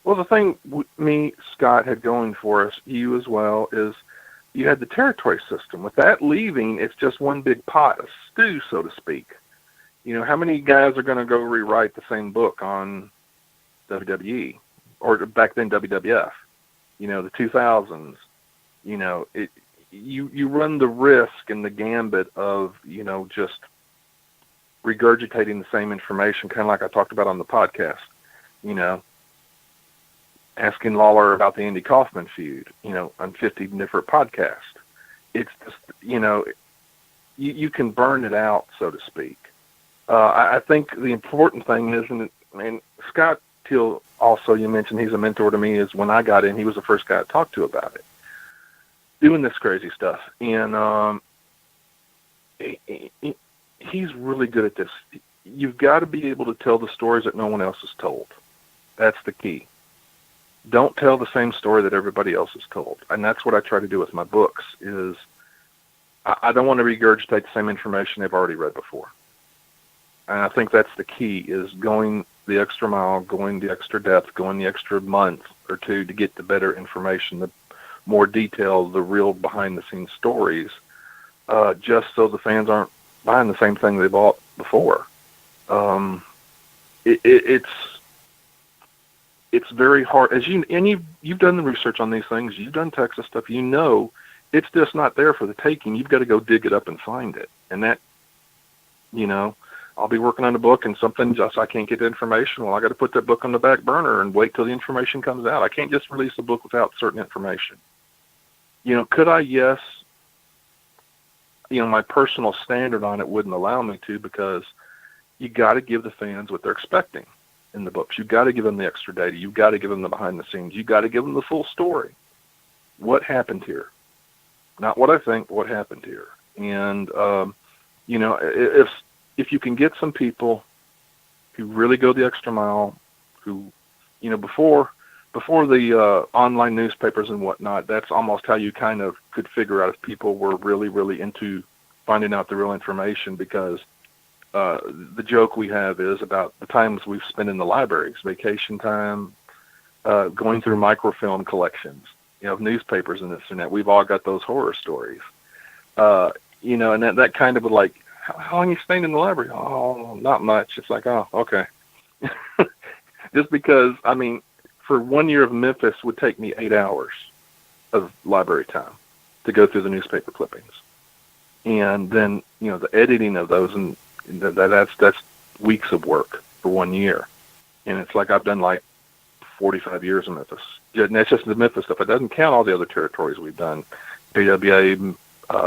well, the thing me, Scott, had going for us, you as well, is you had the territory system. With that leaving, it's just one big pot of stew, so to speak. How many guys are going to go rewrite the same book on WWE or back then WWF? The 2000s. You run the risk and the gambit of just regurgitating the same information, kind of like I talked about on the podcast. Asking Lawler about the Andy Kaufman feud, on 50 different podcasts. It's just, you can burn it out, so to speak. I think the important thing is, and Scott Teal also, you mentioned he's a mentor to me, is when I got in, he was the first guy I talked to about it, doing this crazy stuff. And he's really good at this. You've got to be able to tell the stories that no one else has told. That's the key. Don't tell the same story that everybody else has told. And that's what I try to do with my books, is I don't want to regurgitate the same information they've already read before. And I think that's the key, is going the extra mile, going the extra depth, going the extra month or two to get the better information, the more detailed, the real behind-the-scenes stories, just so the fans aren't buying the same thing they bought before. It's very hard, as you've done the research on these things, you've done Texas stuff, it's just not there for the taking. You've got to go dig it up and find it. And that, I'll be working on a book and something just, I can't get the information. Well, I got to put that book on the back burner and wait till the information comes out. I can't just release a book without certain information. Could I? Yes. My personal standard on it wouldn't allow me to, because you got to give the fans what they're expecting in the books. You've got to give them the extra data. You've got to give them the behind the scenes. You've got to give them the full story. What happened here? Not what I think, but what happened here. And, if you can get some people who really go the extra mile, who, before the online newspapers and whatnot, that's almost how you kind of could figure out if people were really, really into finding out the real information, because the joke we have is about the times we've spent in the libraries, vacation time, going through microfilm collections, of newspapers and this and that. We've all got those horror stories, and that kind of would like, how long are you staying in the library? Oh, not much. It's like, oh, okay. Just because, for 1 year of Memphis would take me 8 hours of library time to go through the newspaper clippings. And then, the editing of those, and that's weeks of work for 1 year. And it's like I've done like 45 years in Memphis. And that's just the Memphis stuff. It doesn't count all the other territories we've done. PWA,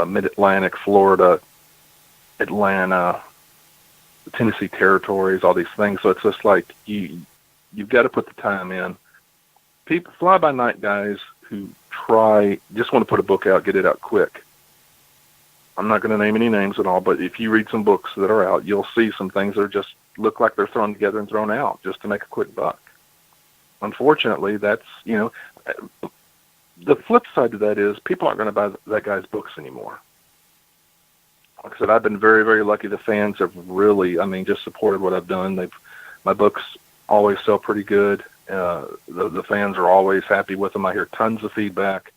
Mid-Atlantic, Florida, Atlanta, the Tennessee territories, all these things. So it's just like you've got to put the time in. People, fly-by-night guys who just want to put a book out, get it out quick. I'm not going to name any names at all, but if you read some books that are out, you'll see some things that just look like they're thrown together and thrown out just to make a quick buck. Unfortunately, that's, the flip side to that is people aren't going to buy that guy's books anymore. Like I said, I've been very, very lucky. The fans have really, just supported what I've done. My books always sell pretty good. The fans are always happy with them. I hear tons of feedback.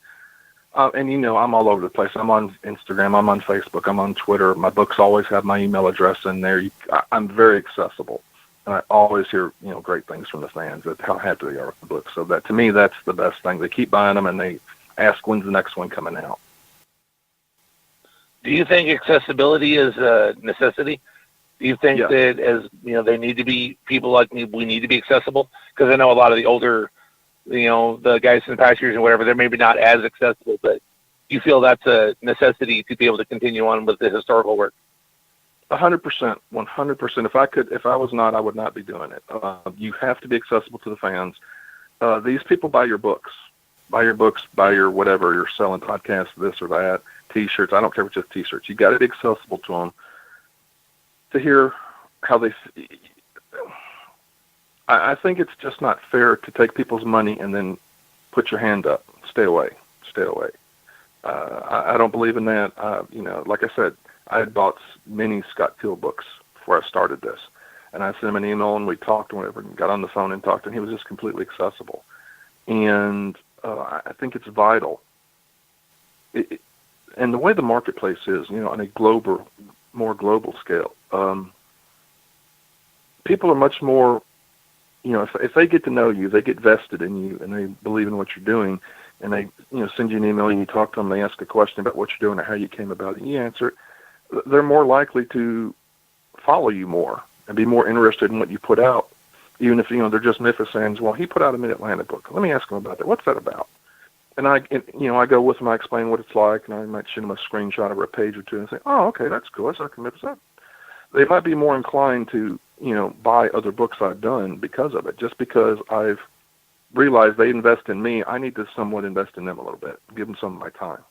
And I'm all over the place. I'm on Instagram. I'm on Facebook. I'm on Twitter. My books always have my email address in there. I'm very accessible. And I always hear, great things from the fans, that how happy they are with the book. So that, to me, that's the best thing. They keep buying them, and they ask when's the next one coming out. Do you think accessibility is a necessity? Do you think that, as they need to be, people like me, we need to be accessible? Because I know a lot of the older, the guys in the past years and whatever, they're maybe not as accessible, but do you feel that's a necessity to be able to continue on with the historical work? 100%, 100%. If I was not, I would not be doing it. You have to be accessible to the fans. These people buy your books, buy your whatever, you're selling podcasts, this or that. T-shirts. I don't care if it's just T-shirts. You got to be accessible to them to hear how they. I think it's just not fair to take people's money and then put your hand up. Stay away. Stay away. I don't believe in that. Like I said, I had bought many Scott Teal books before I started this. And I sent him an email, and we talked and whatever, and got on the phone and talked, and he was just completely accessible. And I think it's vital. And the way the marketplace is, on a more global scale, people are much more, if they get to know you, they get vested in you, and they believe in what you're doing, and they, send you an email, and you talk to them, they ask a question about what you're doing or how you came about it, and you answer it, they're more likely to follow you more and be more interested in what you put out, even if, they're just Memphis fans. Well, he put out a Mid-Atlantic book. Let me ask him about that. What's that about? And I go with him, I explain what it's like, and I might shoot him a screenshot or a page or two and say, oh, okay, that's cool. That's like Memphis. They might be more inclined to, buy other books I've done because of it. Just because I've realized they invest in me, I need to somewhat invest in them a little bit, give them some of my time.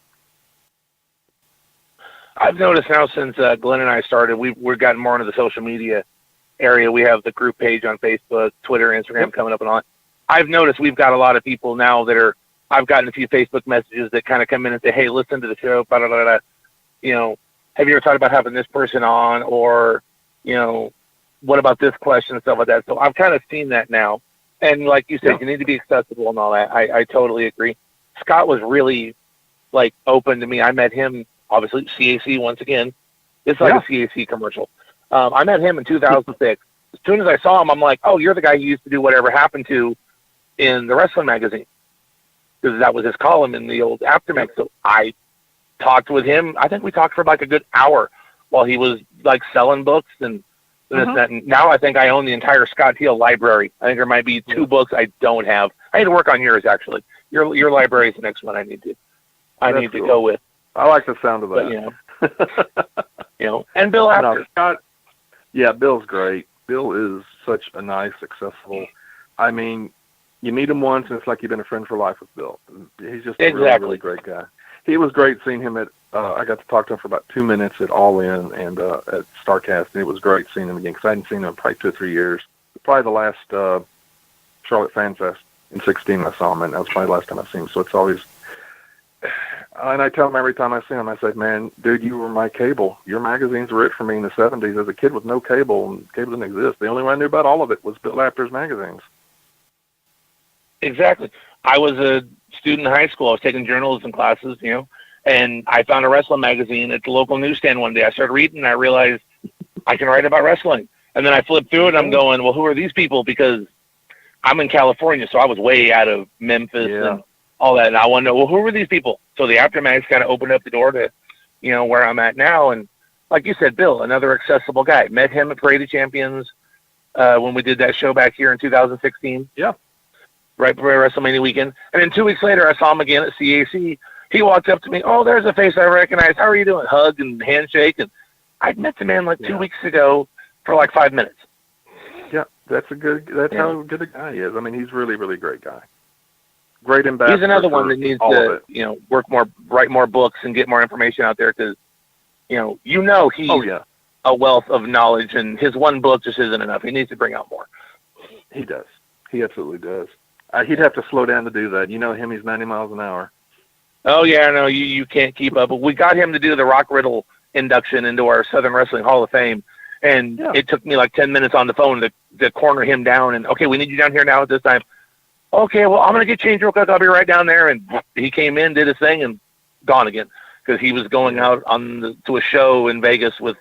I've noticed now since Glenn and I started, we've gotten more into the social media area. We have the group page on Facebook, Twitter, Instagram coming up and on. I've noticed we've got a lot of people now that I've gotten a few Facebook messages that kind of come in and say, hey, listen to the show, blah, blah, blah, blah. Have you ever thought about having this person on, or, what about this question and stuff like that? So I've kind of seen that now. And like you said, you need to be accessible and all that. I totally agree. Scott was really open to me. I met him, obviously, CAC once again. It's like a CAC commercial. I met him in 2006. As soon as I saw him, I'm like, oh, you're the guy who used to do Whatever Happened To in the Rasslin magazine, because that was his column in the old Aftermath. So I talked with him. I think we talked for a good hour while he was selling books and this and that. And now I think I own the entire Scott Teal library. I think there might be 2 books I don't have. I need to work on yours, actually. Your library is the next one I need to go with. I like the sound of that. But, and Bill after. No, Scott, yeah, Bill's great. Bill is such a nice, accessible. I mean, you meet him once, and it's like you've been a friend for life with Bill. He's just a really, really great guy. He was great seeing him at. I got to talk to him for about 2 minutes at All In and at StarCast, and it was great seeing him again because I hadn't seen him in probably 2 or 3 years. Probably the last Charlotte Fan Fest in 2016 I saw him, and that was probably the last time I've seen him. So it's always. And I tell him every time I see him, I say, man, dude, you were my cable. Your magazines were it for me in the 70s as a kid with no cable, and cable didn't exist. The only way I knew about all of it was Bill Apter's magazines. Exactly. I was a student in high school. I was taking journalism classes, and I found a wrestling magazine at the local newsstand one day. I started reading, and I realized I can write about wrestling. And then I flipped through it, and I'm going, well, who are these people? Because I'm in California, so I was way out of Memphis and all that. And I want to know, well, who were these people? So the Aftermaths kind of opened up the door to, where I'm at now. And like you said, Bill, another accessible guy. Met him at Parade of Champions when we did that show back here in 2016. Yeah. Right before WrestleMania weekend. And then 2 weeks later, I saw him again at CAC. He walked up to me. Oh, there's a face I recognize. How are you doing? Hug and handshake. And I'd met the man 2 weeks ago for 5 minutes. Yeah, that's how good a guy he is. I mean, he's really, really great guy. Great ambassador. He's another one that needs to, work more, write more books and get more information out there because, he's a wealth of knowledge, and his one book just isn't enough. He needs to bring out more. He does. He absolutely does. He'd have to slow down to do that. You know him, he's 90 miles an hour. Oh, yeah, no, you can't keep up. But we got him to do the Rock Riddle induction into our Southern Wrestling Hall of Fame, and it took me 10 minutes on the phone to corner him down. And, okay, we need you down here now at this time. Okay, well, I'm going to get changed real quick. I'll be right down there. And he came in, did his thing, and gone again because he was going out to a show in Vegas with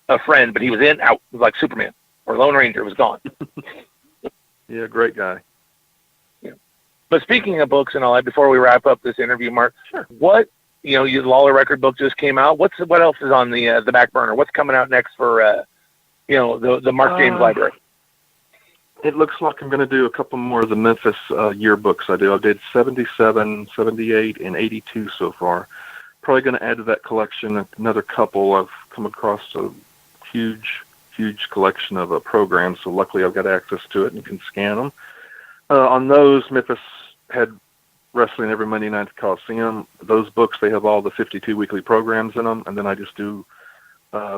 a friend, but he was out. It was like Superman or Lone Ranger was gone. Yeah, great guy. Yeah. But speaking of books and all that, before we wrap up this interview, Mark, what, your Lawler Record Book just came out. What else is on the back burner? What's coming out next for, the Mark James Library? It looks like I'm going to do a couple more of the Memphis yearbooks I do. I did 77, 78, and 82 so far. Probably going to add to that collection another couple. I've come across a huge collection of programs, so luckily I've got access to it and can scan them. On those, Memphis had Wrestling every Monday night at the Coliseum. Those books, they have all the 52 weekly programs in them, and then I just do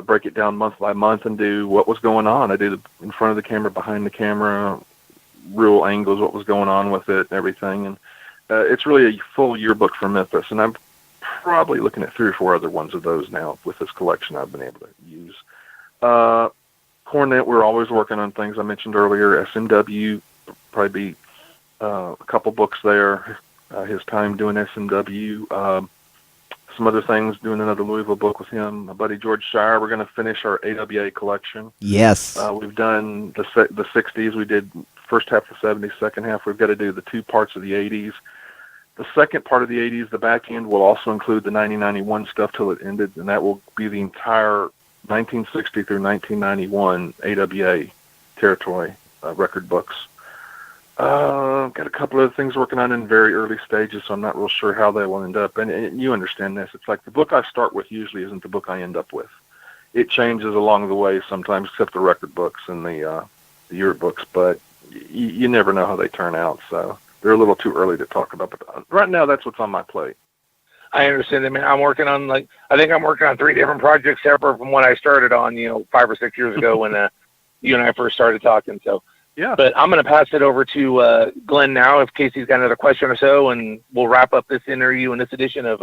break it down month by month and do what was going on. I do the in front of the camera, behind the camera, real angles, what was going on with it, and everything. And it's really a full yearbook for Memphis, and I'm probably looking at 3 or 4 other ones of those now with this collection I've been able to use. Cornet, we're always working on things I mentioned earlier. SMW, probably be a couple books there. His time doing SMW. Some other things, doing another Louisville book with him. My buddy George Shire, we're going to finish our AWA collection. Yes. We've done the 60s. We did first half of the 70s, second half. We've got to do the 2 parts of the 80s. The second part of the 80s, the back end, will also include the 1991 stuff till it ended, and that will be the entire 1960 through 1991 AWA territory record books. Got a couple of things working on in very early stages, so I'm not real sure how they will end up. And you understand this. It's like the book I start with usually isn't the book I end up with. It changes along the way sometimes, except the record books and the yearbooks, but you never know how they turn out, so they're a little too early to talk about. But right now, that's what's on my plate. I understand. I mean, I'm working on I think I'm working on 3 different projects separate from what I started on, 5 or 6 years ago when you and I first started talking. So, yeah. But I'm going to pass it over to Glenn now, in case he's got another question or so, and we'll wrap up this interview in this edition of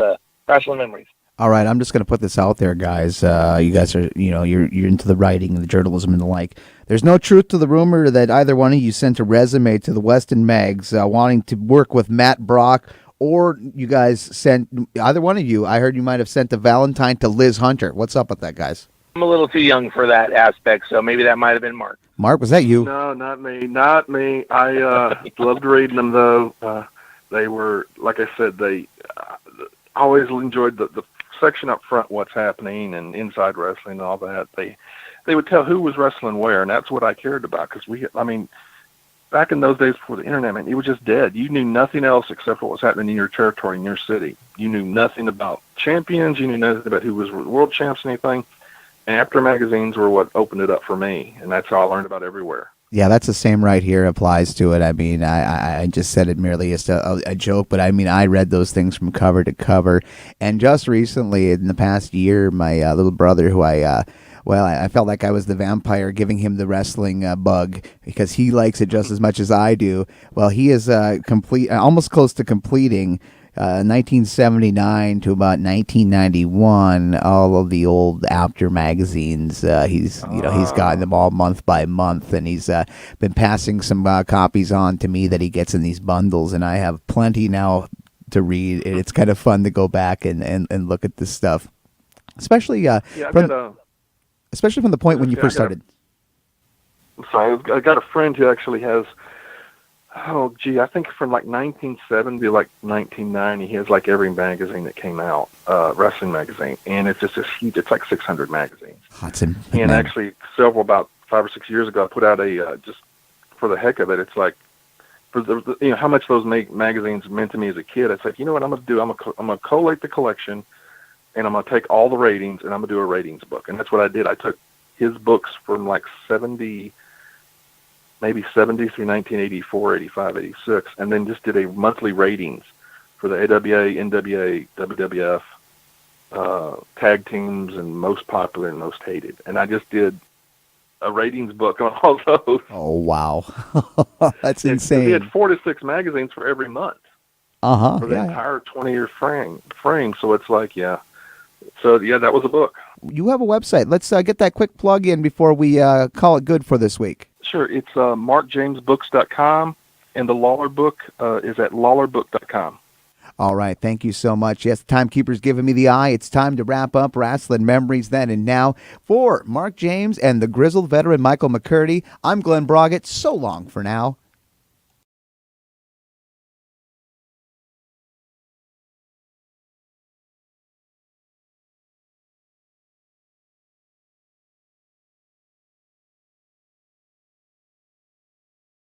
Rasslin Memories. All right, I'm just going to put this out there, guys. You guys are, you're into the writing and the journalism and the like. There's no truth to the rumor that either one of you sent a resume to the Weston Mags wanting to work with Matt Brock, or you guys sent, either one of you, I heard you might have sent a Valentine to Liz Hunter. What's up with that, guys? I'm a little too young for that aspect, so maybe that might have been Mark. Mark, was that you? No, not me. I loved reading them, though. They were, like I said, I always enjoyed the section up front, what's happening, and inside wrestling and all that. They would tell who was wrestling where, and that's what I cared about, because back in those days before the internet, man, it was just dead. You knew nothing else except what was happening in your territory, in your city. You knew nothing about champions. You knew nothing about who was world champs, anything. And after magazines were what opened it up for me, and that's how I learned about everywhere. Yeah, that's the same right here applies to it. I mean, I just said it merely as a joke, but I mean, I read those things from cover to cover. And just recently, in the past year, my little brother, who I felt like I was the vampire giving him the wrestling bug because he likes it just as much as I do. Well, he is almost close to completing 1979 to about 1991, all of the old After magazines. He's gotten them all month by month, and he's been passing some copies on to me that he gets in these bundles, and I have plenty now to read. It's kind of fun to go back and look at this stuff, especially especially from the point when you first started. I got a friend who actually has, I think from like 1970 to like 1990, he has like every magazine that came out, wrestling magazine, and it's just this huge. It's like 600 magazines. And actually, about 5 or 6 years ago, I put out a just for the heck of it. It's like for the how much those magazines meant to me as a kid. It's like, you know what I'm going to do? I'm going to collate the collection, and I'm going to take all the ratings, and I'm going to do a ratings book. And that's what I did. I took his books from like 70 through 1984, 85, 86, and then just did a monthly ratings for the AWA, NWA, WWF, tag teams, and most popular and most hated. And I just did a ratings book on all those. Oh, wow. That's insane. He had 4 to 6 magazines for every month. For the entire 20-year frame. So it's like, that was a book. You have a website. Let's get that quick plug in before we call it good for this week. Sure. It's markjamesbooks.com, and the Lawler book is at lawlerbook.com. All right. Thank you so much. Yes, the timekeeper's giving me the eye. It's time to wrap up Rasslin Memories then and now. For Mark James and the grizzled veteran Michael McCurdy, I'm Glen Braget. So long for now.